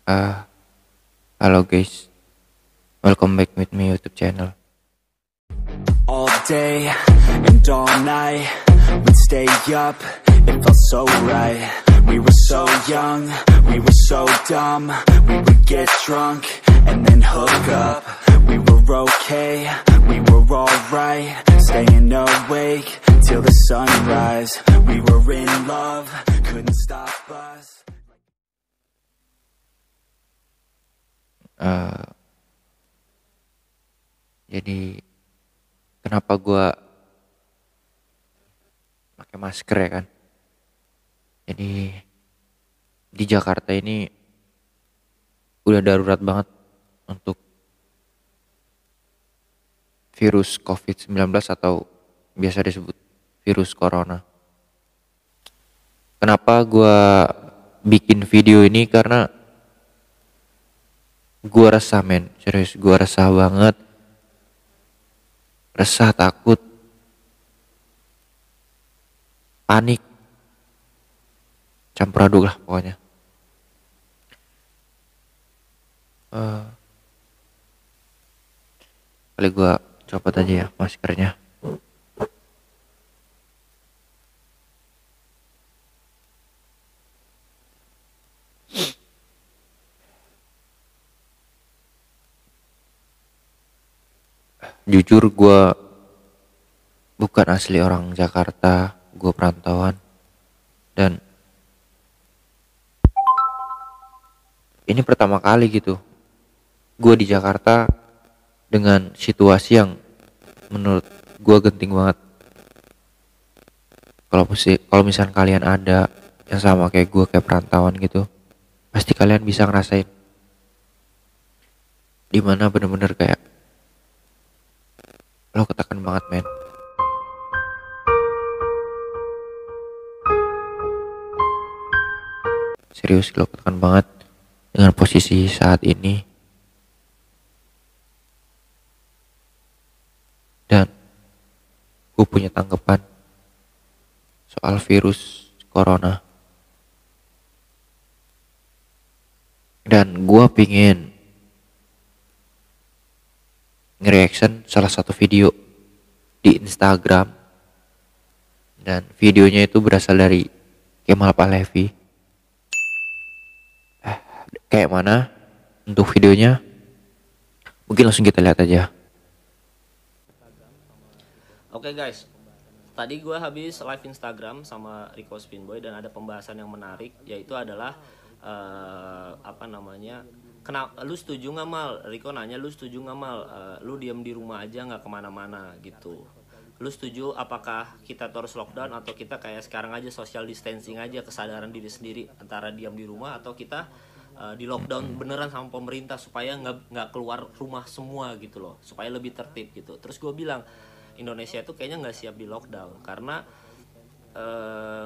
Uh, Halo guys, welcome back with me YouTube channel. All day and all night, we'd stay up, it felt so right. We were so young, we were so dumb. We would get drunk and then hook up. We were okay, we were alright. Staying awake till the sunrise. We were in love, couldn't stop us. Jadi kenapa gua pakai masker ya kan? Jadi di Jakarta ini udah darurat banget untuk virus COVID-19 atau biasa disebut virus corona. Kenapa gua bikin video ini? Karena gua resah men, serius gua resah banget. Resah, takut, panik, campur aduk lah pokoknya. Kali gua copot aja ya maskernya. Jujur gue bukan asli orang Jakarta, gue perantauan. Dan ini pertama kali gitu gue di Jakarta dengan situasi yang menurut gue genting banget. Kalau misalnya kalian ada yang sama kayak gue, kayak perantauan gitu, pasti kalian bisa ngerasain dimana bener-bener kayak lo ketekan banget men. Serius lo ketekan banget dengan posisi saat ini. Dan gue punya tanggapan soal virus corona. Dan gue pingin nge-reaction salah satu video di Instagram, dan videonya itu berasal dari Kemal Palevi. Kayak mana untuk videonya? Mungkin langsung kita lihat aja. Oke guys, tadi gue habis live Instagram sama Rico Spinboy dan ada pembahasan yang menarik, yaitu adalah kenapa lu setuju nggak Mal? Rico nanya lu setuju nggak Mal? Lu diam di rumah aja nggak kemana-mana gitu. Lu setuju apakah kita harus lockdown atau kita kayak sekarang aja social distancing aja, kesadaran diri sendiri antara diam di rumah atau kita di lockdown beneran sama pemerintah supaya nggak keluar rumah semua gitu loh, supaya lebih tertib gitu. Terus gue bilang Indonesia itu kayaknya nggak siap di lockdown karena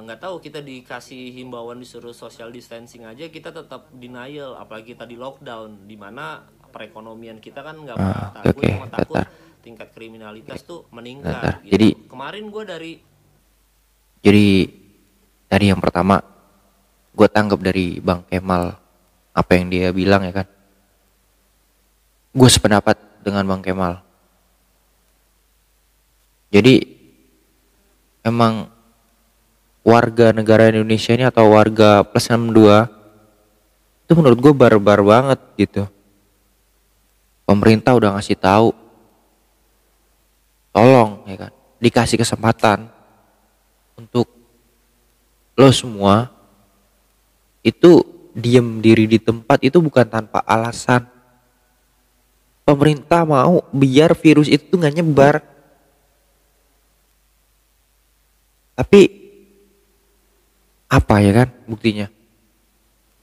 nggak tahu, kita dikasih himbauan disuruh social distancing aja kita tetap denial, apalagi kita di lockdown di mana perekonomian kita kan nggak pernah takut. Gue cuma takut tingkat kriminalitas tuh meningkat gitu. Jadi kemarin gue jadi tadi yang pertama gue tanggap dari Bang Kemal apa yang dia bilang ya kan. Gue sependapat dengan Bang Kemal. Jadi emang warga negara Indonesia ini atau warga plus 62 itu menurut gue barbar banget gitu. Pemerintah udah ngasih tahu, tolong ya kan, dikasih kesempatan untuk lo semua itu diem diri di tempat itu bukan tanpa alasan. Pemerintah mau biar virus itu nggak nyebar, tapi apa ya kan buktinya?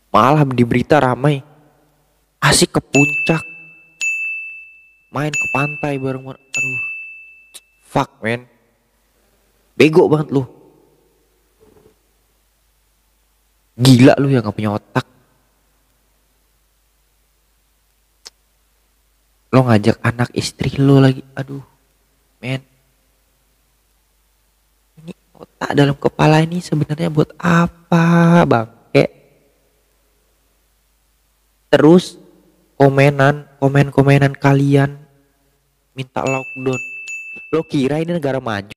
Malah di berita ramai, asik ke puncak, main ke pantai bareng. Aduh, fuck man, bego banget lu, gila lu yang gak punya otak. Lo ngajak anak istri lo lagi, aduh men. Otak dalam kepala ini sebenarnya buat apa bangke? terus komen-komenan kalian minta lockdown. Lo kira ini negara maju?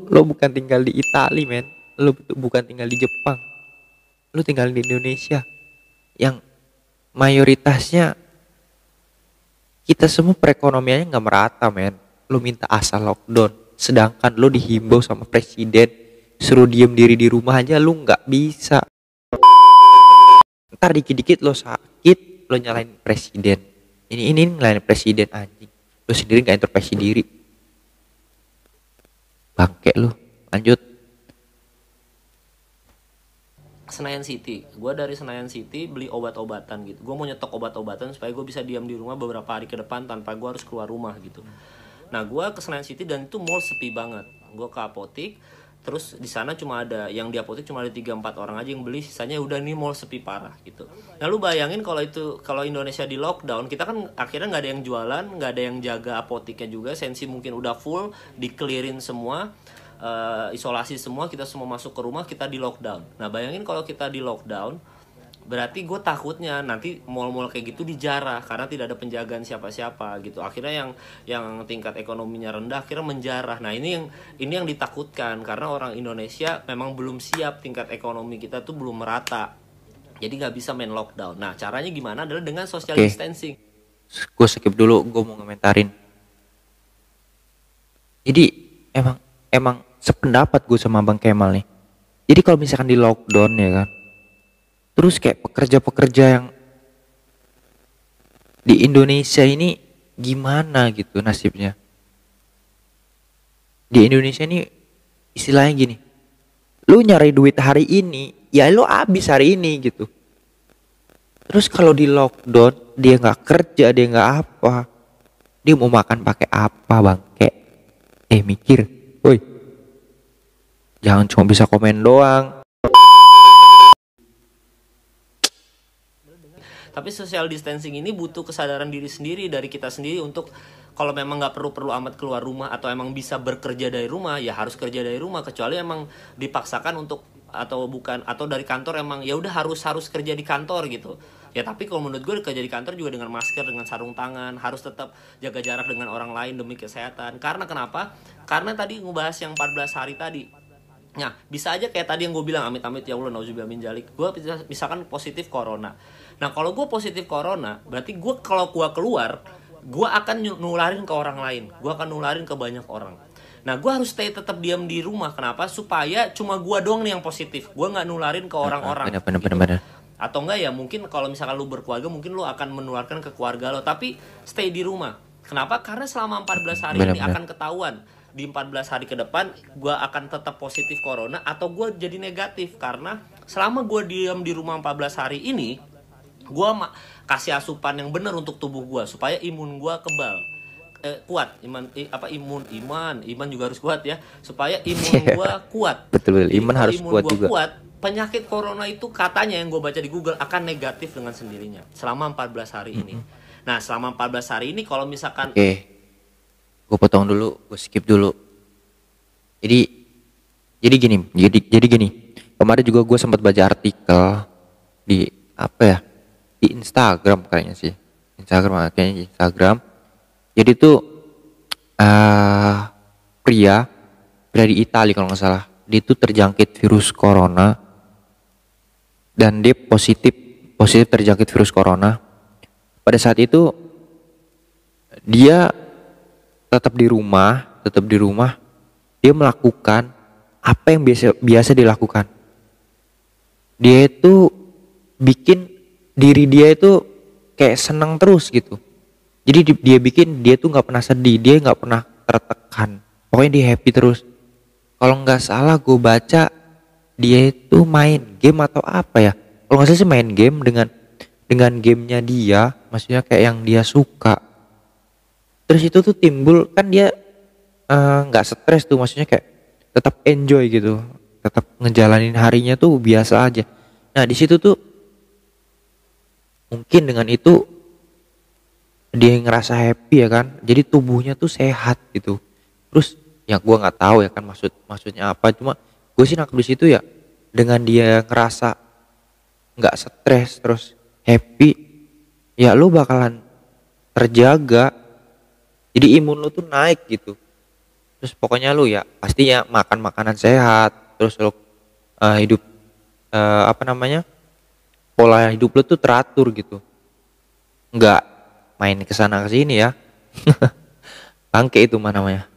Lo bukan tinggal di Itali, men. Lo bukan tinggal di Jepang. Lo tinggal di Indonesia yang mayoritasnya kita semua perekonomiannya nggak merata, men. Lo minta asal lockdown, sedangkan lo dihimbau sama presiden suruh diem diri di rumah aja lo nggak bisa. Ntar dikit-dikit lo sakit, lo nyalain presiden. Ini nyalain presiden, anjing. Lo sendiri nggak introspeksi diri. Bangke lo. Lanjut. Senayan City, gue dari Senayan City beli obat-obatan gitu. Gue mau nyetok obat-obatan supaya gue bisa diam di rumah beberapa hari ke depan tanpa gue harus keluar rumah gitu. Nah, gue ke Senayan City dan itu mall sepi banget. Gue ke apotik, terus di sana cuma ada yang di apotik cuma ada 3-4 orang aja yang beli, sisanya udah nih mall sepi parah gitu. Nah, lu bayangin kalau Indonesia di lockdown, kita kan akhirnya nggak ada yang jualan, nggak ada yang jaga apotiknya juga, sensi mungkin udah full, di-clearin semua. Isolasi semua, kita semua masuk ke rumah, kita di lockdown. Nah, bayangin kalau kita di lockdown, berarti gue takutnya nanti mall-mall kayak gitu dijarah karena tidak ada penjagaan siapa-siapa gitu. Akhirnya yang tingkat ekonominya rendah akhirnya menjarah. Nah, ini yang ditakutkan karena orang Indonesia memang belum siap, tingkat ekonomi kita tuh belum merata. Jadi nggak bisa main lockdown. Nah, caranya gimana adalah dengan social distancing. Gue skip dulu, gue mau komentarin. Jadi emang sependapat gue sama Bang Kemal nih. Jadi kalau misalkan di lockdown ya kan, terus kayak pekerja-pekerja yang di Indonesia ini gimana gitu nasibnya. Di Indonesia ini istilahnya gini, lu nyari duit hari ini, ya lu habis hari ini gitu. Terus kalau di lockdown, dia nggak kerja, dia nggak apa, dia mau makan pakai apa, bangke? Mikir, woi. Jangan cuma bisa komen doang. Tapi social distancing ini butuh kesadaran diri sendiri dari kita sendiri untuk kalau memang nggak perlu amat keluar rumah atau emang bisa bekerja dari rumah, ya harus kerja dari rumah, kecuali emang dipaksakan untuk atau dari kantor emang ya udah harus kerja di kantor gitu. Ya tapi kalau menurut gue kerja di kantor juga dengan masker, dengan sarung tangan, harus tetap jaga jarak dengan orang lain demi kesehatan. Karena kenapa? Karena tadi ngebahas yang 14 hari tadi. Nah, bisa aja kayak tadi yang gue bilang, amit-amit ya Allah, nauzubillah min dzalik. Gue misalkan positif corona. Nah, kalau gue positif corona, berarti gue kalau gue keluar, gue akan nularin ke orang lain. Gue akan nularin ke banyak orang. Nah, gue harus tetap diam di rumah. Kenapa? Supaya cuma gue doang nih yang positif. Gue nggak nularin ke orang-orang. Bener. Atau enggak ya, mungkin kalau misalkan lu berkeluarga, mungkin lu akan menularkan ke keluarga lo. Tapi stay di rumah. Kenapa? Karena selama 14 hari ini akan ketahuan. Di 14 hari ke depan gue akan tetap positif corona atau gue jadi negatif. Karena selama gue diam di rumah 14 hari ini, gue kasih asupan yang benar untuk tubuh gue supaya imun gue kebal, kuat. Iman juga harus kuat ya, supaya imun gue kuat. Betul, iman harus kuat juga. Kuat, penyakit corona itu katanya yang gue baca di Google akan negatif dengan sendirinya selama 14 hari ini. Nah, selama 14 hari ini kalau misalkan gue potong dulu, gue skip dulu. Jadi gini. Kemarin juga gue sempat baca artikel di di Instagram kayaknya sih. Instagram. Jadi tuh pria di Italia kalau nggak salah, dia tuh terjangkit virus corona dan dia positif terjangkit virus corona. Pada saat itu dia tetap di rumah, dia melakukan apa yang biasa dilakukan. Dia itu bikin diri dia itu kayak senang terus gitu. Jadi dia tuh nggak pernah sedih, dia nggak pernah tertekan. Pokoknya dia happy terus. Kalau nggak salah gue baca dia itu main game atau apa ya? Kalau nggak salah sih main game dengan gamenya dia, maksudnya kayak yang dia suka. Terus itu tuh timbul kan dia nggak stres tuh, maksudnya kayak tetap enjoy gitu, tetap ngejalanin harinya tuh biasa aja. Nah di situ tuh mungkin dengan itu dia ngerasa happy ya kan, jadi tubuhnya tuh sehat gitu. Terus yang gue nggak tahu ya kan maksudnya apa, cuma gue sih nangkep di situ ya, dengan dia ngerasa nggak stres terus happy, ya lu bakalan terjaga, jadi imun lu tuh naik gitu. Terus pokoknya lu ya pastinya makan makanan sehat, terus lu hidup apa namanya, pola hidup lu tuh teratur gitu, nggak main kesana kesini ya. Bangke itu mah namanya.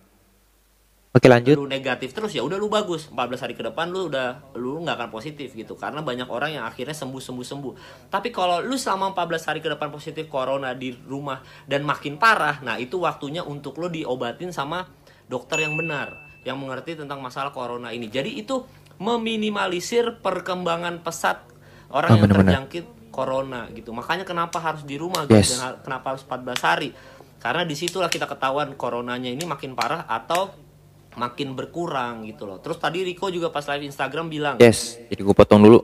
Oke lanjut. lu negatif terus, ya udah lu bagus 14 hari ke depan lu nggak akan positif gitu, karena banyak orang yang akhirnya sembuh. Tapi kalau lu selama 14 hari ke depan positif corona di rumah dan makin parah, nah itu waktunya untuk lu diobatin sama dokter yang benar, yang mengerti tentang masalah corona ini. Jadi itu meminimalisir perkembangan pesat orang yang Bener-bener. terjangkit corona gitu. Makanya kenapa harus di rumah gitu, Yes. dan kenapa harus 14 hari, karena disitulah kita ketahuan coronanya ini makin parah atau makin berkurang gitu loh. Terus tadi Riko juga pas live Instagram bilang, Yes, jadi gue potong dulu.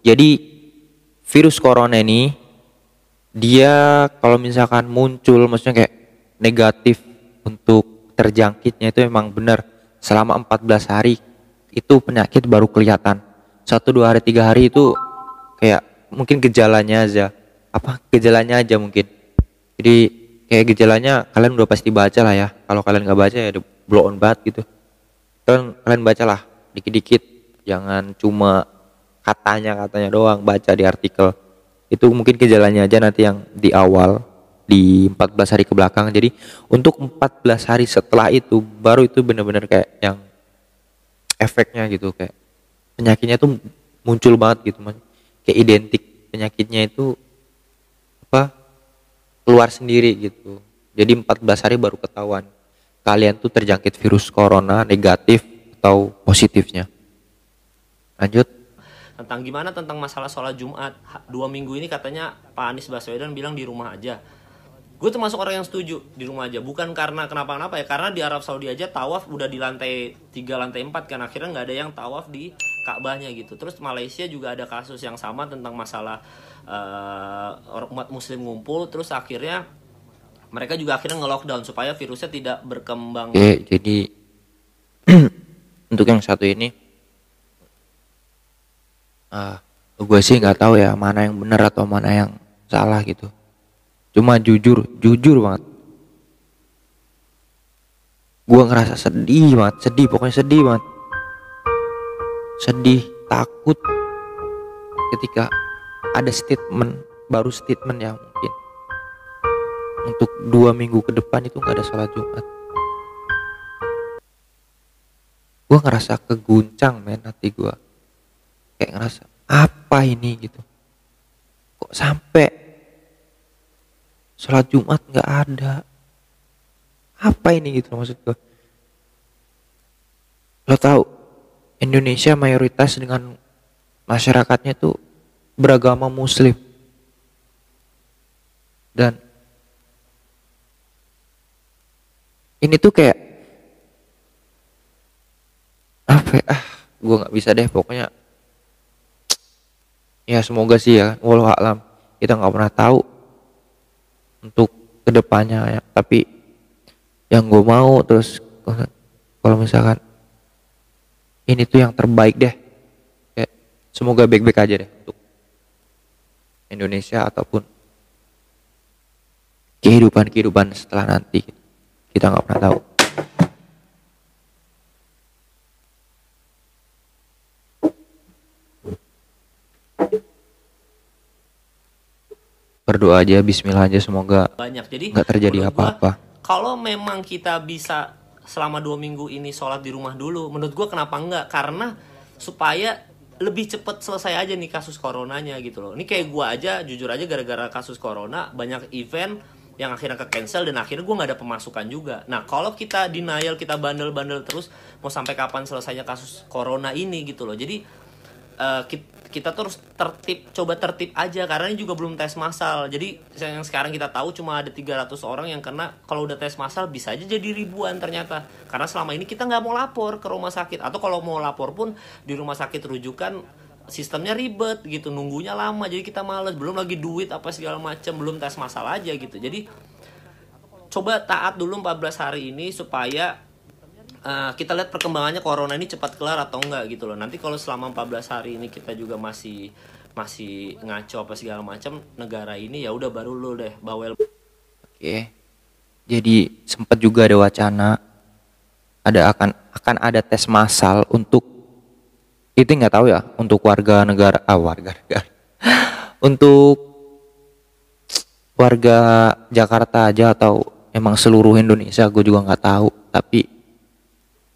Jadi virus corona ini dia kalau misalkan muncul, maksudnya kayak negatif untuk terjangkitnya itu emang benar selama 14 hari itu penyakit baru kelihatan. 1 2 hari 3 hari itu kayak mungkin gejalanya aja. Apa gejalanya aja mungkin. Jadi kayak gejalanya kalian udah pasti baca lah ya. Kalau kalian nggak baca ya udah blow on banget gitu. Kalian bacalah dikit-dikit, jangan cuma katanya doang, baca di artikel. Itu mungkin gejalanya aja nanti yang di awal di 14 hari ke belakang. Jadi untuk 14 hari setelah itu baru itu benar-benar kayak yang efeknya gitu, kayak penyakitnya tuh muncul banget gitu mas. Kayak identik penyakitnya itu apa keluar sendiri gitu. Jadi 14 hari baru ketahuan kalian tuh terjangkit virus corona negatif atau positifnya. Lanjut. tentang gimana tentang masalah sholat Jumat 2 minggu ini, katanya Pak Anies Baswedan bilang di rumah aja. Gue termasuk orang yang setuju di rumah aja, bukan karena kenapa-kenapa ya, karena di Arab Saudi aja tawaf udah di lantai 3 lantai 4 kan, akhirnya nggak ada yang tawaf di Ka'bahnya gitu. Terus Malaysia juga ada kasus yang sama tentang masalah umat muslim ngumpul, terus akhirnya mereka juga akhirnya nge-lockdown supaya virusnya tidak berkembang. Oke, jadi untuk yang satu ini gue sih nggak tahu ya mana yang benar atau mana yang salah gitu. Cuma jujur banget, gue ngerasa sedih banget, pokoknya sedih banget, takut ketika ada baru statement yang mungkin untuk 2 minggu ke depan itu nggak ada sholat Jumat. Gue ngerasa keguncang men, hati gue kayak ngerasa apa ini gitu, kok sampai sholat Jumat nggak ada, apa ini gitu maksud gue. Lo tahu Indonesia mayoritas dengan masyarakatnya tuh beragama Muslim, dan ini tuh kayak apa ya, gue nggak bisa deh pokoknya. Ya semoga sih ya, walau alam, kita nggak pernah tahu untuk kedepannya ya. Tapi yang gue mau terus kalau misalkan ini tuh yang terbaik deh, kayak semoga baik-baik aja deh untuk Indonesia ataupun kehidupan setelah nanti, kita nggak pernah tahu. Berdoa aja, bismillah aja, semoga Banyak. Jadi nggak terjadi menurut gua, apa-apa. kalau memang kita bisa selama 2 minggu ini sholat di rumah dulu, menurut gue kenapa enggak? Karena supaya lebih cepet selesai aja nih kasus coronanya gitu loh. Ini kayak gue aja, jujur aja, gara-gara kasus corona banyak event yang akhirnya ke cancel dan akhirnya gue nggak ada pemasukan juga. Nah kalau kita denial, kita bandel-bandel terus, mau sampai kapan selesainya kasus corona ini gitu loh. Jadi kita terus coba tertib aja, karena ini juga belum tes massal. Jadi yang sekarang kita tahu cuma ada 300 orang yang kena. Kalau udah tes massal bisa aja jadi ribuan ternyata, karena selama ini kita nggak mau lapor ke rumah sakit, atau kalau mau lapor pun di rumah sakit rujukan sistemnya ribet gitu, nunggunya lama, jadi kita males. Belum lagi duit apa segala macam, belum tes massal aja gitu. Jadi coba taat dulu 14 hari ini supaya kita lihat perkembangannya corona ini cepat kelar atau enggak gitu loh. Nanti kalau selama 14 hari ini kita juga masih ngaco apa segala macam, negara ini ya udah baru lu deh bawel. Oke. Jadi sempat juga ada wacana akan ada tes massal untuk itu, nggak tahu ya, untuk warga negara untuk warga Jakarta aja atau emang seluruh Indonesia, gue juga nggak tahu. Tapi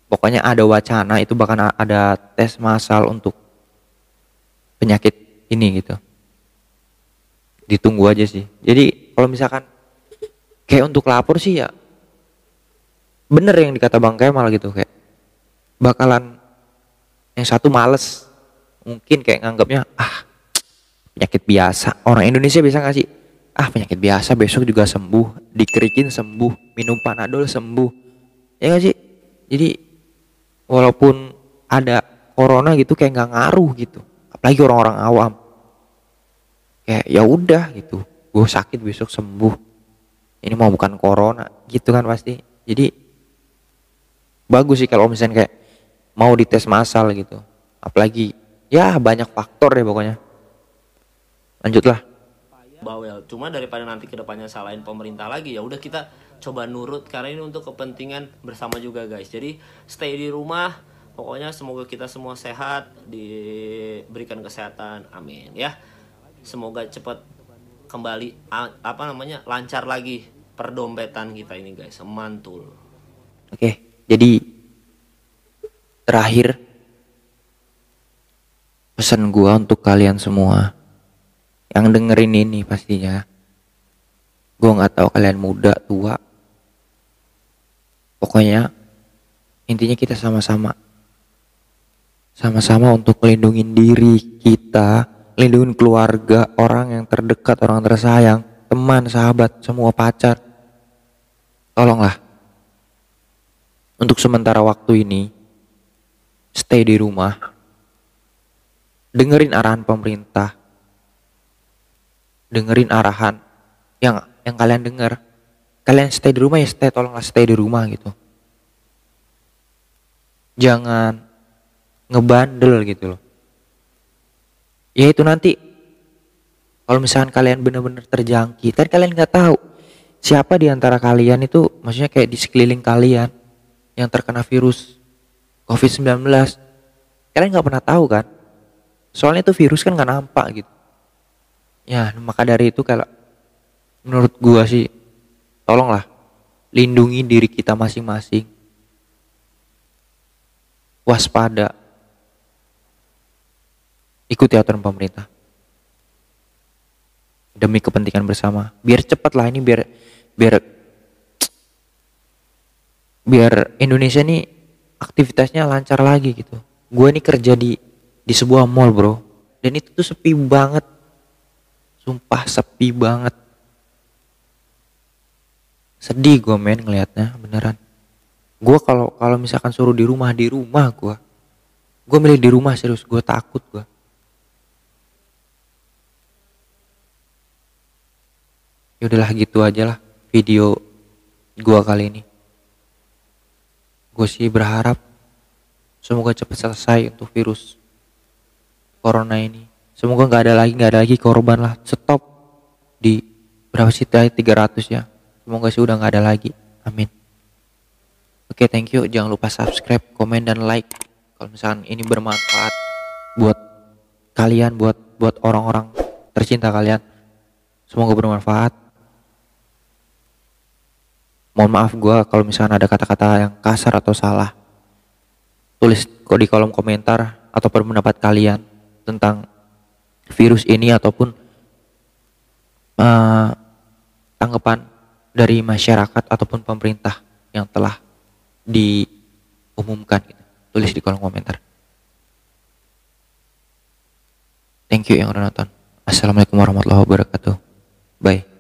pokoknya ada wacana itu bahkan ada tes massal untuk penyakit ini gitu. Ditunggu aja sih. Jadi kalau misalkan kayak untuk lapor sih ya bener yang dikata Bang Kemal gitu, kayak bakalan yang satu males, mungkin kayak nganggapnya penyakit biasa. Orang Indonesia bisa nggak sih, penyakit biasa besok juga sembuh, dikerikin sembuh, minum Panadol sembuh, ya nggak sih? Jadi walaupun ada corona gitu kayak nggak ngaruh gitu, apalagi orang-orang awam, kayak ya udah gitu, gue sakit besok sembuh, ini mau bukan corona gitu kan pasti. Jadi bagus sih kalau misalnya kayak mau dites massal gitu, apalagi ya banyak faktor deh pokoknya. Lanjutlah. Bawel. Cuma daripada nanti kedepannya salahin pemerintah lagi, ya udah kita coba nurut karena ini untuk kepentingan bersama juga guys. Jadi stay di rumah. Pokoknya semoga kita semua sehat, diberikan kesehatan, amin ya. Semoga cepat kembali lancar lagi perdompetan kita ini guys, mantul. Oke, jadi terakhir pesan gua untuk kalian semua yang dengerin ini pastinya, gua nggak tahu kalian muda tua, pokoknya intinya kita sama-sama untuk melindungi diri kita, lindungin keluarga, orang yang terdekat, orang tersayang, teman, sahabat, semua, pacar. Tolonglah untuk sementara waktu ini stay di rumah, dengerin arahan pemerintah, dengerin arahan yang kalian dengar. Kalian stay di rumah ya tolonglah stay di rumah gitu. Jangan ngebandel gitu loh. Ya itu nanti kalau misalkan kalian benar-benar terjangkit, kan kalian nggak tahu siapa di antara kalian itu, maksudnya kayak di sekeliling kalian yang terkena virus COVID-19. Kalian nggak pernah tahu kan? Soalnya itu virus kan nggak nampak gitu. Ya maka dari itu kalau menurut gua sih, tolonglah lindungi diri kita masing-masing. Waspada. Ikuti aturan pemerintah. Demi kepentingan bersama. Biar cepat lah ini, biar Indonesia nih aktivitasnya lancar lagi gitu. Gue nih kerja di sebuah mall bro, dan itu tuh sepi banget, sumpah sepi banget. Sedih gue men ngelihatnya, beneran. Gue kalau misalkan suruh di rumah gue milih di rumah serius. Gue takut gue. Yaudahlah gitu aja lah video gue kali ini. Gue sih berharap semoga cepat selesai untuk virus corona ini. Semoga nggak ada lagi korban lah. Stop di berapa sih tadi, 300 ya. Semoga sih udah nggak ada lagi. Amin. Oke, thank you. Jangan lupa subscribe, komen, dan like kalau misalkan ini bermanfaat buat kalian, buat orang-orang tercinta kalian. Semoga bermanfaat. Mohon maaf gue kalau misalkan ada kata-kata yang kasar atau salah. Tulis kok di kolom komentar atau pendapat kalian tentang virus ini ataupun tanggapan dari masyarakat ataupun pemerintah yang telah diumumkan gitu. Tulis di kolom komentar. Thank you yang udah nonton. Assalamualaikum warahmatullahi wabarakatuh. Bye.